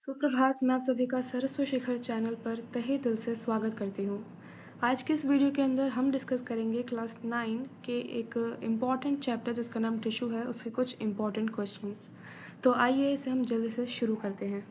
सुप्रभात। मैं आप सभी का सरस्वती शिखर चैनल पर तहे दिल से स्वागत करती हूँ। आज के इस वीडियो के अंदर हम डिस्कस करेंगे क्लास 9 के एक इम्पॉर्टेंट चैप्टर जिसका नाम टिश्यू है, उसके कुछ इम्पॉर्टेंट क्वेश्चंस। तो आइए इसे हम जल्दी से शुरू करते हैं।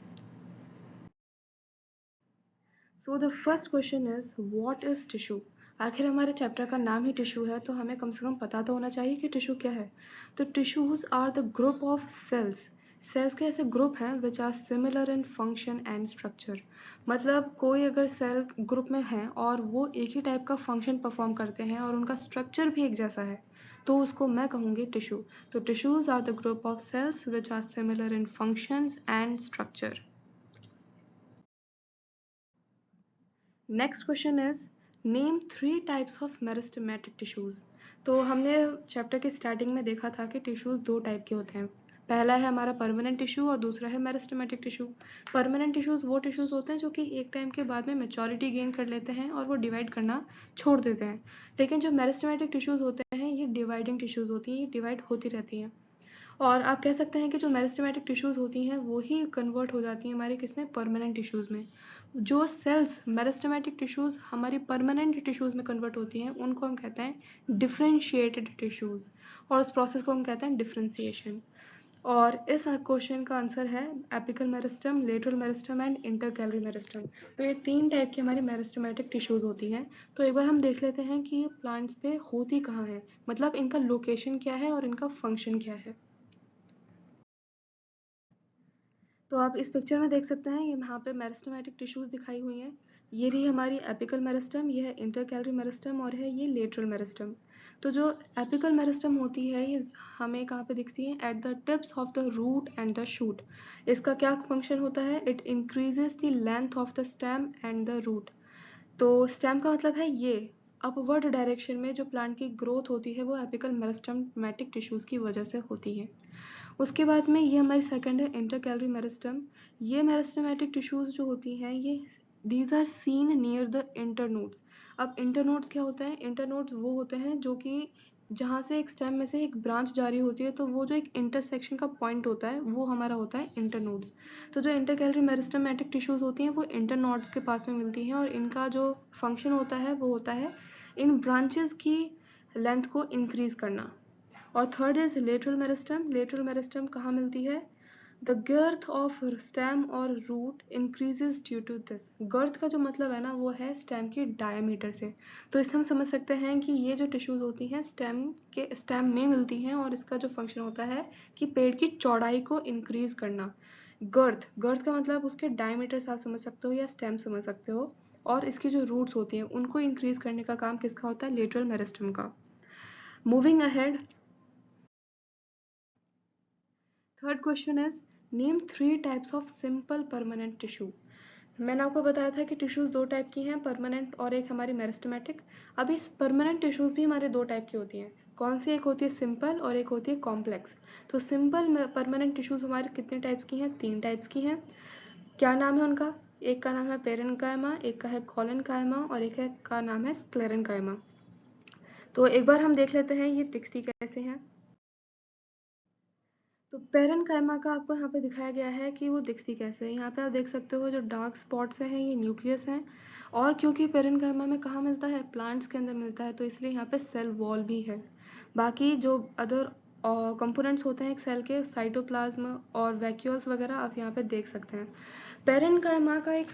So the first question is what is tissue. आखिर हमारे चैप्टर का नाम ही टिश्यू है, तो हमें कम से कम पता तो होना चाहिए कि टिश्यू क्या है। तो tissues are the group of cells. Cells के ऐसे ग्रुप हैं which are similar in function and structure. मतलब कोई अगर सेल ग्रुप में है और वो एक ही टाइप का फंक्शन परफॉर्म करते हैं और उनका स्ट्रक्चर भी एक जैसा है, तो उसको मैं कहूँगी टिश्यू। तो tissues are the group of cells which are similar in functions and structure. Next question is name 3 types of meristematic tissues. तो हमने चैप्टर के स्टार्टिंग में देखा था कि टिश्यूज दो टाइप के होते हैं। पहला है हमारा परमानेंट टिश्यू और दूसरा है मेरिस्टेमेटिक टिश्यू। परमानेंट टिश्यूज वो टिश्यूज होते हैं जो कि एक टाइम के बाद में मेचोरिटी गेन कर लेते हैं और वो डिवाइड करना छोड़ देते हैं। लेकिन जो मेरिस्टेमेटिक टिश्यूज होते हैं ये डिवाइडिंग टिश्यूज होती हैं, ये डिवाइड होती रहती हैं। और आप कह सकते हैं कि जो मेरिस्टेमेटिक टिश्यूज़ होती हैं वो ही कन्वर्ट हो जाती हैं हमारे किसमें, परमानेंट टिश्यूज़ में। जो सेल्स मेरिस्टेमेटिक टिश्यूज़ हमारी परमानेंट टिश्यूज़ में कन्वर्ट होती हैं उनको हम कहते हैं डिफरेंशिएटेड टिश्यूज़, और उस प्रोसेस को हम कहते हैं डिफरेंशिएशन। और इस क्वेश्चन का आंसर है apical meristem, lateral meristem and intercalary meristem. तो ये 3 टाइप की हमारी मेरिस्टेमेटिक टिश्यूज़ होती हैं। तो एक बार हम देख लेते हैं कि ये प्लांट्स पे होती कहाँ है, मतलब इनका लोकेशन क्या है और इनका फंक्शन क्या है। तो आप इस पिक्चर में देख सकते हैं, ये यहाँ पे मेरिस्टेमेटिक टिश्यूज दिखाई हुई हैं। ये रही हमारी एपिकल मेरिस्टम, ये है इंटरकैलरी मेरिस्टम और है ये लेटरल मेरिस्टम। तो जो एपिकल मेरिस्टम होती है ये हमें कहाँ पे दिखती है, at the tips of the root and the shoot. इसका क्या फंक्शन होता है, it increases the length of the stem and the root. तो स्टेम का मतलब है ये अपवर्ड डायरेक्शन में जो प्लांट की ग्रोथ होती है वो एपिकल मेरिस्टेमेटिक टिश्यूज की वजह से होती है। उसके बाद में ये हमारी सेकंड है इंटरकैलरी मेरिस्टम। ये मेरिस्टेमेटिक टिश्यूज जो होती हैं ये these are seen near the internodes. अब इंटरनोड्स क्या होते हैं, इंटरनोड्स वो होते हैं जो कि जहाँ से एक स्टेम में से एक ब्रांच जारी होती है, तो वो जो एक इंटरसेक्शन का पॉइंट होता है वो हमारा होता है इंटरनोड्स। तो जो इंटरकैलरी मेरिस्टेमेटिक टिश्यूज होती हैं वो इंटरनोड्स के पास में मिलती हैं और इनका जो फंक्शन होता है वो होता है इन ब्रांचेस की लेंथ को इंक्रीज करना। और third is lateral meristem. Lateral meristem कहाँ मिलती है, द गर्थ ऑफ स्टेम और root increases due to this. Girth का जो मतलब है ना वो है स्टेम की डायमीटर से। तो इससे हम समझ सकते हैं कि ये जो टिश्यूज होती हैं स्टेम में मिलती हैं और इसका जो फंक्शन होता है कि पेड़ की चौड़ाई को इंक्रीज करना। गर्थ, गर्थ का मतलब उसके डायमीटर से आप समझ सकते हो या स्टेम समझ सकते हो। और इसकी जो रूट्स होती हैं उनको इंक्रीज करने का काम किसका होता है, लेटरल मेरिस्टम का। Moving ahead, third question is name 3 types of simple permanent tissue. मैंने आपको बताया था कि टिश्यूज दो टाइप की हैं, परमानेंट और एक हमारी मेरिस्टेमेटिक। अभी परमानेंट टिश्यूज भी हमारे दो टाइप की होती हैं। कौन सी, एक होती है सिंपल और एक होती है कॉम्प्लेक्स। तो सिंपल परमानेंट टिश्यूज हमारे कितने टाइप्स की हैं, 3 टाइप्स की हैं। क्या नाम है उनका, एक का नाम है पेरेन्काइमा, एक का है कोलेनकाइमा और एक है का नाम है स्क्लेरेन्काइमा। तो एक बार हम देख लेते हैं ये दिखती कैसे हैं। तो पेरेन्काइमा का आपको यहाँ पे दिखाया गया है कि वो दिखती कैसे है। यहाँ पे आप देख सकते हो जो डार्क स्पॉट्स हैं ये न्यूक्लियस हैं। और क्योंकि पेरेन्काइमा में कहाँ मिलता है, प्लांट्स के अंदर मिलता है, तो इसलिए यहाँ पे सेल वॉल भी है। बाकी जो अदर कंपोनेंट्स होते हैं एक सेल के, साइटोप्लाज्म और वैक्यूल्स वगैरह आप यहाँ पे देख सकते हैं। पेरेन्काइमा का एक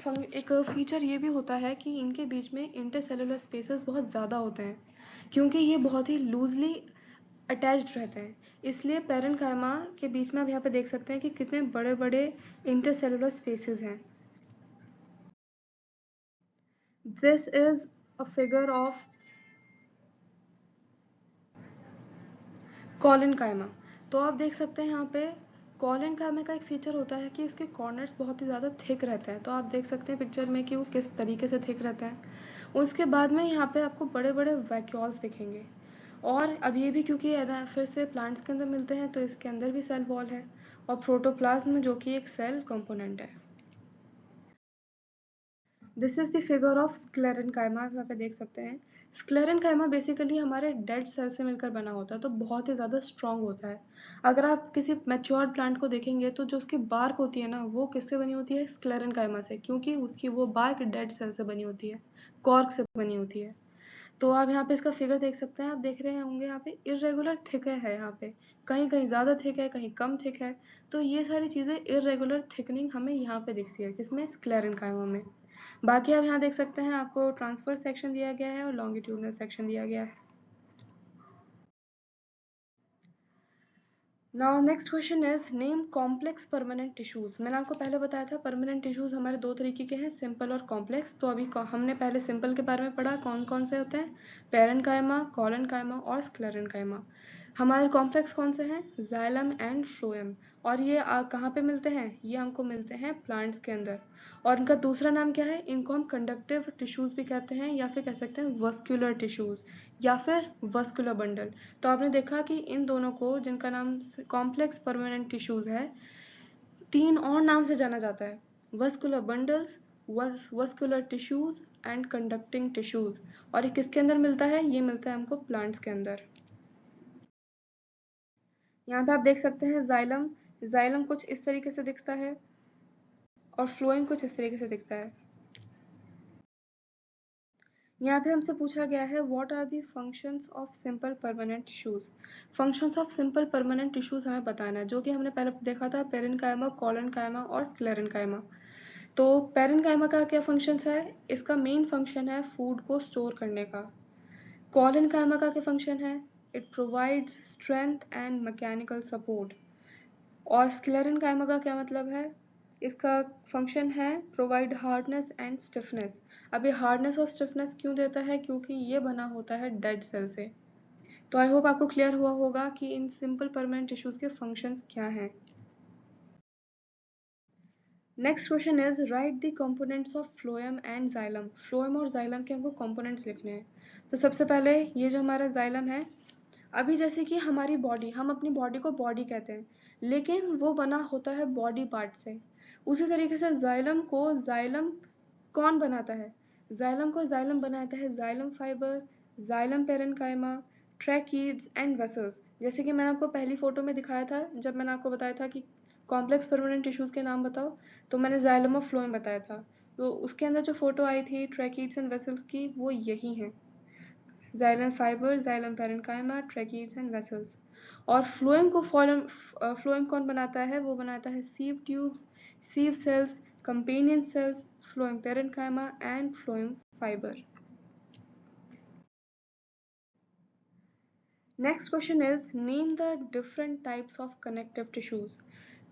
फीचर ये भी होता है कि इनके बीच में इंटरसेलुलर स्पेसेस बहुत ज़्यादा होते हैं, क्योंकि ये बहुत ही लूजली अटैच्ड रहते हैं। इसलिए पेरेन्काइमा के बीच में आप यहाँ पे देख सकते हैं कि कितने बड़े बड़े इंटरसेलुलर स्पेसेस हैं। This is a figure of collenchyma. तो आप देख सकते हैं यहाँ पे कोलेनकाइमा का एक फीचर होता है कि उसके कॉर्नर्स बहुत ही ज़्यादा थिक रहते हैं। तो आप देख सकते हैं पिक्चर में कि वो किस तरीके से थिक रहते हैं। उसके बाद में यहाँ पे आपको बड़े बड़े वैक्यूल्स दिखेंगे। और अब ये भी क्योंकि है ना फिर से प्लांट्स के अंदर मिलते हैं, तो इसके अंदर भी सेल वॉल है और प्रोटोप्लाज्म जो कि एक सेल कंपोनेंट है। This is the figure of sclerenchyma, आप यहाँ पे देख सकते हैं। स्क्लेरेनकाइमा बेसिकली हमारे डेड सेल से मिलकर बना होता है, तो बहुत ही ज़्यादा स्ट्रॉन्ग होता है। अगर आप किसी मैच्योर्ड प्लांट को देखेंगे तो जो उसकी बार्क होती है ना, वो किससे बनी होती है? स्क्लेरेनकाइमा से, क्योंकि उसकी वो बार्क डेड सेल से बनी होती है, कॉर्क से बनी होती है। तो आप यहाँ पे इसका फिगर देख सकते हैं, आप देख रहे होंगे यहाँ पे इरेगुलर थिक है यहाँ पे, कहीं कहीं ज़्यादा थिक है, कहीं कम थिक है। तो ये सारी चीज़ें इरेगुलर थिकनिंग हमें यहाँ पे दिखती है, किसमें? स्क्लेरेनकाइमा में। बाकी आप यहाँ देख सकते हैं, आपको ट्रांसफर सेक्शन दिया गया है और लॉन्गिट्यूडनल सेक्शन दिया गया है। Now next question is name complex permanent tissues. मैंने आपको पहले बताया था परमानेंट टिश्यूज हमारे दो तरीके के हैं, सिंपल और कॉम्प्लेक्स। तो अभी हमने पहले सिंपल के बारे में पढ़ा, कौन कौन से होते हैं? पेरेन्काइमा, कोलेनकाइमा और स्क्लेरेन्काइमा। हमारे कॉम्प्लेक्स कौन से हैं? Xylem and phloem. और ये कहाँ पे मिलते हैं? ये हमको मिलते हैं प्लांट्स के अंदर। और इनका दूसरा नाम क्या है? इनको हम कंडक्टिव टिश्यूज भी कहते हैं, या फिर कह सकते हैं वस्क्यूलर टिश्यूज, या फिर वस्कुलर बंडल। तो आपने देखा कि इन दोनों को, जिनका नाम कॉम्प्लेक्स परमानेंट टिश्यूज है, तीन और नाम से जाना जाता है, vascular bundles, vascular tissues and conducting tissues. और ये किसके अंदर मिलता है? ये मिलता है हमको प्लांट्स के अंदर। यहाँ पे आप देख सकते हैं जाइलम, जाइलम कुछ इस तरीके से दिखता है और फ्लोएम कुछ इस तरीके से दिखता है। यहाँ पे हमसे पूछा गया है what are the functions of simple permanent tissues. Functions of simple permanent tissues हमें बताना है, जो कि हमने पहले देखा था, पेरेन्काइमा, कोलेनकाइमा और स्क्लेरेन्काइमा। तो पेरेन्काइमा का क्या फंक्शंस है? इसका मेन फंक्शन है फूड को स्टोर करने का। कोलेनकाइमा का क्या फंक्शन है? It provides strength and mechanical support. और स्क्लेरेन्काइमा का क्या मतलब है? इसका फंक्शन है प्रोवाइड हार्डनेस एंड स्टिफनेस। अब ये हार्डनेस और स्टिफनेस क्यों देता है? क्योंकि ये बना होता है डेड सेल से। तो आई होप आपको क्लियर हुआ होगा कि इन सिंपल परमानेंट टिश्यूज के फंक्शंस क्या हैं। Next question is right the components of phloem and xylem. Phloem और जाइलम के हमको कंपोनेंट्स लिखने हैं। तो सबसे पहले ये जो हमारा जाइलम है, अभी जैसे कि हमारी बॉडी, हम अपनी बॉडी को बॉडी कहते हैं, लेकिन वो बना होता है बॉडी पार्ट से। उसी तरीके से जाइलम को जाइलम कौन बनाता है? जाइलम को जाइलम बनाता है xylem fibre, xylem parenchyma, tracheids and vessels. जैसे कि मैंने आपको पहली फोटो में दिखाया था, जब मैंने आपको बताया था कि कॉम्प्लेक्स परमानेंट टिश्यूज के नाम बताओ, तो मैंने जाइलम और फ्लोएम बताया था। तो उसके अंदर जो फोटो आई थी ट्रैकीड्स एंड वेसल्स की, वो यही है, xylem fibre, xylem parenchyma, tracheids and vessels. और फ्लोएम को फ्लोएम कौन बनाता है? वो बनाता है sieve tubes, sieve cells, companion cells, phloem parenchyma and phloem fibre. Next question is name the different types of connective tissues.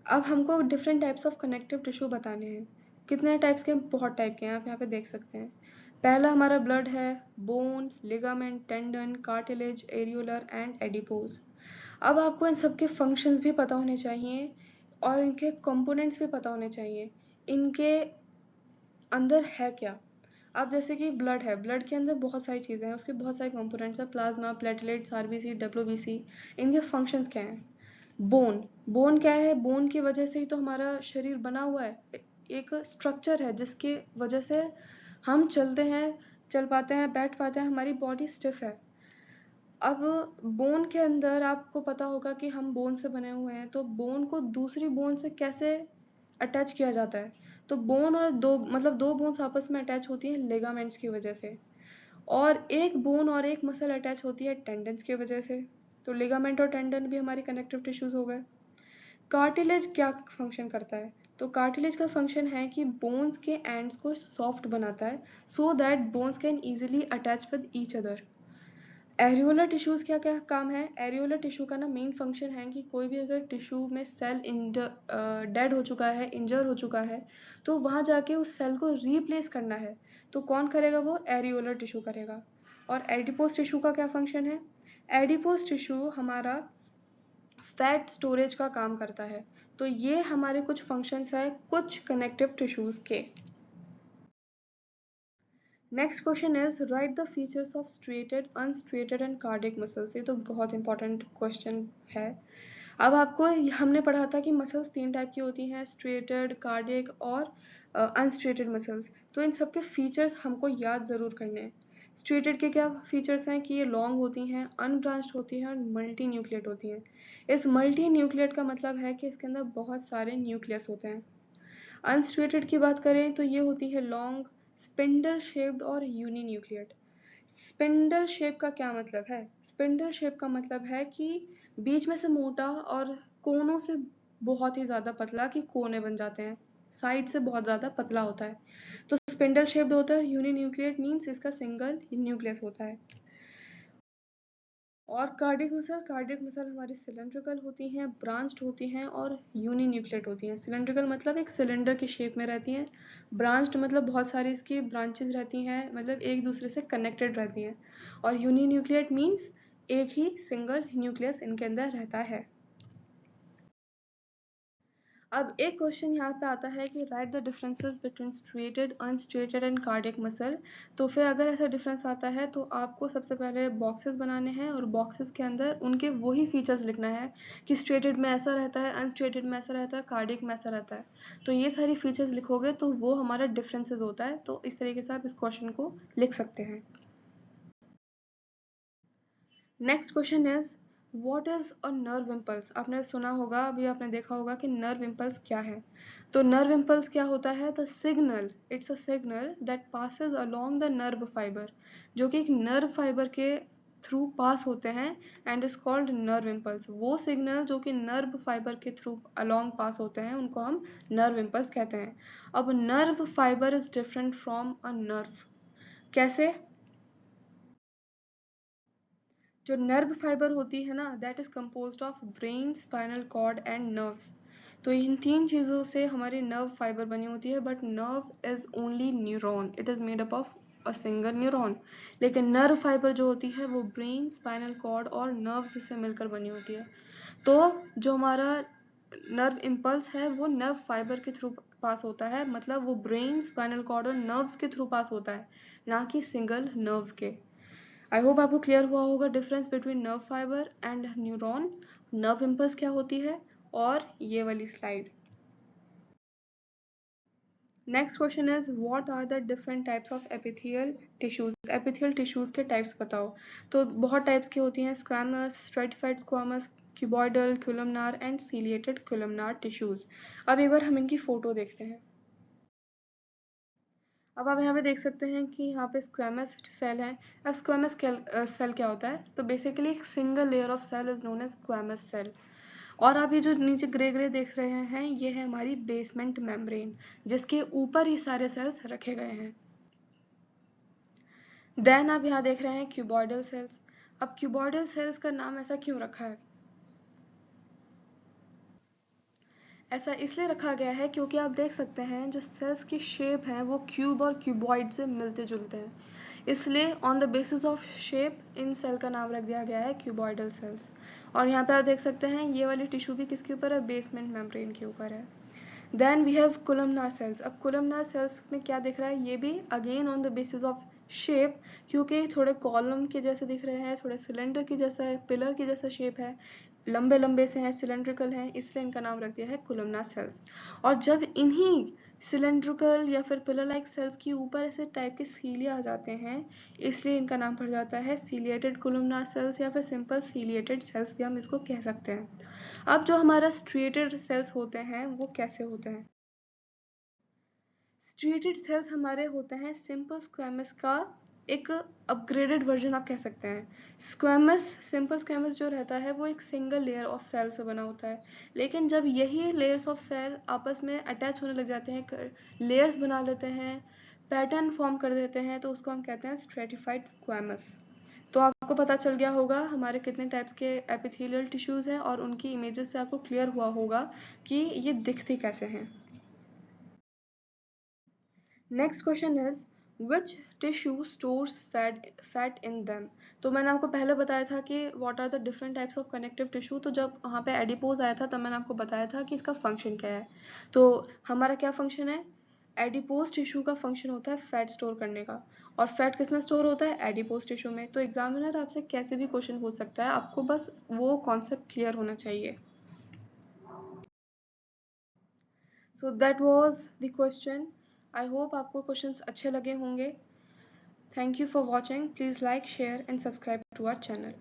अब हमको different types of connective tissue बताने हैं। कितने टाइप्स के? बहुत टाइप के हैं, आप यहाँ पे देख सकते हैं। पहला हमारा ब्लड है, bone, ligament, tendon, cartilage, areolar and adipose. अब आपको इन सब के फंक्शंस भी पता होने चाहिए और इनके कंपोनेंट्स भी पता होने चाहिए, इनके अंदर है क्या। अब जैसे कि ब्लड है, ब्लड के अंदर बहुत सारी चीज़ें हैं, उसके बहुत सारे कंपोनेंट्स हैं, प्लाज्मा, प्लेटलेट्स, आरबीसी, डब्ल्यूबीसी। इनके फंक्शंस क्या हैं? बोन, बोन क्या है? बोन की वजह से ही तो हमारा शरीर बना हुआ है, एक स्ट्रक्चर है जिसकी वजह से हम चलते हैं, चल पाते हैं, बैठ पाते हैं, हमारी बॉडी स्टिफ है। अब बोन के अंदर आपको पता होगा कि हम बोन से बने हुए हैं, तो बोन को दूसरी बोन से कैसे अटैच किया जाता है? तो बोन और दो, मतलब दो बोन्स आपस में अटैच होती हैं लिगामेंट्स की वजह से, और एक बोन और एक मसल अटैच होती है टेंडन्स की वजह से। तो लिगामेंट और टेंडन भी हमारे कनेक्टिव टिश्यूज हो गए। कार्टिलेज क्या फंक्शन करता है? तो कार्टिलेज का फंक्शन है कि बोन्स के एंड्स को सॉफ्ट बनाता है, so that bones can easily attach with each other. Areolar tissues क्या क्या काम है? एरियोलर टिश्यू का ना मेन फंक्शन है कि कोई भी अगर टिश्यू में सेल डेड हो चुका है, इंजर हो चुका है, तो वहाँ जाके उस सेल को रीप्लेस करना है, तो कौन करेगा? वो एरियोलर टिश्यू करेगा। और एडिपोज टिश्यू का क्या फंक्शन है? एडिपोज टिश्यू हमारा फैट स्टोरेज का काम करता है। तो ये हमारे कुछ फंक्शंस है कुछ कनेक्टिव टिश्यूज के। Next question is right the features of striated, unstriated and cardiac muscles. ये तो बहुत इंपॉर्टेंट क्वेश्चन है। अब आपको हमने पढ़ा था कि मसल्स 3 टाइप की होती हैं, स्ट्रेटेड, कार्डियक और अनस्ट्रेटेड मसल्स। तो इन सब के फीचर्स हमको याद ज़रूर करने हैं। स्ट्रेटेड के क्या फीचर्स हैं कि ये लॉन्ग होती हैं, अनब्रांच्ड होती हैं और मल्टी न्यूक्लिएट होती हैं। इस मल्टी न्यूक्लिएट का मतलब है कि इसके अंदर बहुत सारे न्यूक्लियस होते हैं। अनस्ट्रेटेड की बात करें तो ये होती है लॉन्ग, स्पिंडल शेप्ड और यूनिन्यूक्लिएट। स्पिंडल शेप का क्या मतलब है? स्पिंडल शेप का मतलब है कि बीच में से मोटा और कोनों से बहुत ही ज़्यादा पतला कि कोने बन जाते हैं, साइड से बहुत ज़्यादा पतला होता है। तो स्पिंडल शेप्ड होता है। यूनिन्यूक्लिएट मीन्स इसका सिंगल न्यूक्लियस होता है। और कार्डियक मसल हमारी सिलेंड्रिकल होती हैं, ब्रांच्ड होती हैं और यूनिन्यूक्लिएट होती हैं। सिलेंड्रिकल मतलब एक सिलेंडर की शेप में रहती हैं, ब्रांच्ड मतलब बहुत सारी इसकी ब्रांचेस रहती हैं, मतलब एक दूसरे से कनेक्टेड रहती हैं, और यूनिन्यूक्लिएट मीन्स एक ही सिंगल न्यूक्लियस इनके अंदर रहता है। अब एक क्वेश्चन यहाँ पे आता है कि right the differences between striated, unstriated and cardiac muscle. तो फिर अगर ऐसा डिफरेंस आता है तो आपको सबसे पहले बॉक्सेस बनाने हैं और बॉक्सेस के अंदर उनके वही फीचर्स लिखना है कि स्ट्रेटेड में ऐसा रहता है, अनस्ट्रेटेड में ऐसा रहता है, कार्डियक में ऐसा रहता है। तो ये सारी फीचर्स लिखोगे तो वो हमारा डिफरेंसेस होता है। तो इस तरीके से आप इस क्वेश्चन को लिख सकते हैं। Next question is what is a nerve impulse. आपने सुना होगा, अभी आपने देखा होगा कि नर्व इम्पल्स क्या है। तो नर्व इम्पल्स क्या होता है? The signal, it's a signal that passes along the nerve fibre, जो कि एक नर्व फाइबर के थ्रू पास होते हैं and is called nerve impulse. वो सिग्नल जो कि नर्व फाइबर के थ्रू अलोंग पास होते हैं उनको हम नर्व इम्पल्स कहते हैं। अब nerve fibre is different from a nerve. कैसे? जो नर्व फाइबर होती है ना, that is composed of brain, spinal cord and nerves. तो इन 3 चीज़ों से हमारी नर्व फाइबर बनी होती है। But nerve is only neuron, it is made up of a single neuron. लेकिन नर्व फाइबर जो होती है वो ब्रेन, स्पाइनल कॉर्ड और नर्व्स से मिलकर बनी होती है। तो जो हमारा नर्व इम्पल्स है वो नर्व फाइबर के थ्रू पास होता है, मतलब वो ब्रेन, स्पाइनल कॉर्ड और नर्व्स के थ्रू पास होता है, ना कि सिंगल नर्व के। आई होप आपको क्लियर हुआ होगा difference between nerve fibre and neuron, nerve impulse क्या होती है, और ये वाली slide. Next question is what are the different types of epithelial tissues. Epithelial tissues के टाइप्स बताओ। तो बहुत टाइप्स की होती हैं, squamous, stratified squamous, cuboidal, columnar and ciliated columnar tissues. अब एक बार हम इनकी फोटो देखते हैं। अब आप यहाँ पे देख सकते हैं कि यहाँ पे स्क्वेमस सेल है। अब स्क्वेमस सेल क्या होता है? तो बेसिकली एक single layer of cell is known as squamous cell. और आप ये जो नीचे ग्रे ग्रे देख रहे हैं, ये है हमारी बेसमेंट मेम्ब्रेन, जिसके ऊपर ये सारे सेल्स रखे गए हैं। देन आप यहाँ देख रहे हैं क्यूबॉइडल सेल्स। अब क्यूबॉइडल सेल्स का नाम ऐसा क्यों रखा है? ऐसा इसलिए रखा गया है क्योंकि आप देख सकते हैं जो सेल्स की शेप है वो क्यूब और क्यूबॉइड से मिलते जुलते हैं, इसलिए on the basis of shape इन सेल का नाम रख दिया गया है क्यूबॉइडल सेल्स। और यहाँ पे आप देख सकते हैं ये वाली टिश्यू भी किसके ऊपर है? बेसमेंट मेम्ब्रेन के ऊपर है। Then we have columnar cells. अब कोलमनार सेल्स में क्या दिख रहा है? ये भी again on the basis of shape, क्योंकि थोड़े कॉलम के जैसे दिख रहे हैं, थोड़े सिलेंडर की जैसा है, पिलर की जैसा शेप है, लंबे लंबे से हैं, सिलेंड्रिकल हैं, इसलिए इनका नाम रख दिया है कोलमनार सेल्स। और जब इन्हीं सिलेंड्रिकल या फिर पिलर लाइक सेल्स के ऊपर ऐसे टाइप के सीलिया आ जाते हैं, इसलिए इनका नाम पड़ जाता है सीलिएटेड कोलमनार सेल्स, या फिर सिंपल सीलिएटेड सेल्स भी हम इसको कह सकते हैं। अब जो हमारा स्ट्रिएटेड सेल्स होते हैं वो कैसे होते हैं? स्ट्रिएटेड सेल्स हमारे होते हैं सिंपल स्क्वेमस का एक अपग्रेडेड वर्जन आप कह सकते हैं। स्क्वेमस, सिंपल स्क्वेमस जो रहता है वो एक सिंगल लेयर ऑफ सेल से बना होता है, लेकिन जब यही लेयर्स ऑफ सेल आपस में अटैच होने लग जाते हैं, लेयर्स बना लेते हैं, पैटर्न फॉर्म कर देते हैं, तो उसको हम कहते हैं स्ट्रेटिफाइड स्क्वेमस। तो आपको पता चल गया होगा हमारे कितने टाइप्स के एपिथेलियल टिश्यूज हैं, और उनकी इमेजेस से आपको क्लियर हुआ होगा कि ये दिखती कैसे हैं। Next question is which tissue stores fat in them. तो मैंने आपको पहले बताया था कि what are the different types of connective tissue. तो जब वहाँ पे एडिपोज आया था तब मैंने आपको बताया था कि इसका फंक्शन क्या है। तो हमारा क्या फंक्शन है? एडिपोज टिश्यू का फंक्शन होता है फैट स्टोर करने का। और फैट किस में स्टोर होता है? एडिपोज टिश्यू में। तो एग्जामिनर आपसे कैसे भी क्वेश्चन पूछ सकता है, आपको बस वो कॉन्सेप्ट क्लियर होना चाहिए। So that was the question. I hope आपको क्वेश्चंस अच्छे लगे होंगे। Thank you for watching. Please like, share and subscribe to our channel.